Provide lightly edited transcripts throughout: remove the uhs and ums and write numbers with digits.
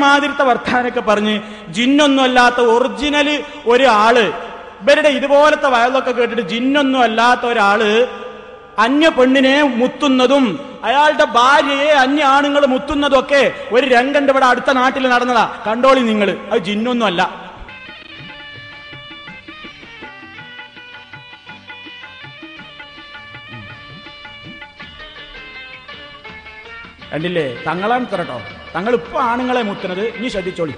ഇമാതിരത്തെ വർത്താനൊക്കെ പറഞ്ഞ് ജിന്നൊന്നും അല്ലാത്ത ഒറിജിനല് ഒരാള്, ഇവരുടെ ഇതുപോലത്തെ വയലൊക്കെ കേട്ടിട്ട് ജിന്നൊന്നും അല്ലാത്ത ഒരാള് അന്യ പെണ്ണിനെ മുത്തുന്നതും അയാളുടെ ഭാര്യയെ അന്യ ആണുങ്ങൾ മുത്തുന്നതും ഒക്കെ ഒരു രംഗണ്ട് ഇവിടെ അടുത്ത നാട്ടിൽ നടന്നതാ. കണ്ടോളി നിങ്ങൾ, അത് ജിന്നൊന്നും അല്ല. കണ്ടില്ലേ, തങ്ങളാണ് കേട്ടോ, തങ്ങൾ ഇപ്പൊ ആണുങ്ങളെ മുത്തുന്നത്. ഇനി ശ്രദ്ധിച്ചോളി.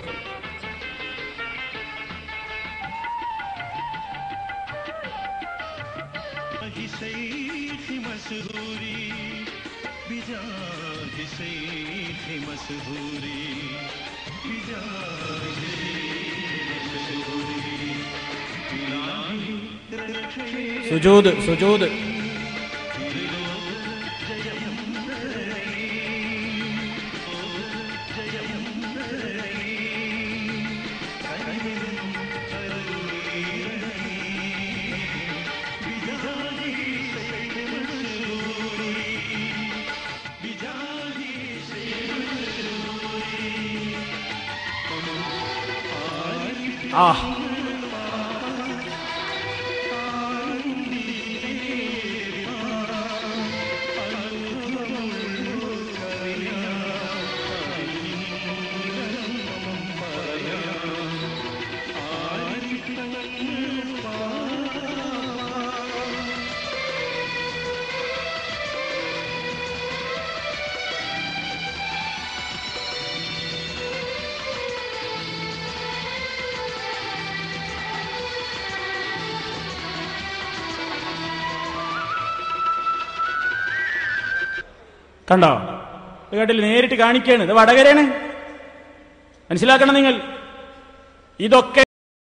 സുജൂദ് സുജൂദ് ആ കണ്ടോ, കേട്ടില്ല, നേരിട്ട് കാണിക്കാണ്. ഇത് വടകരയാണ്, മനസ്സിലാക്കണം നിങ്ങൾ. ഇതൊക്കെ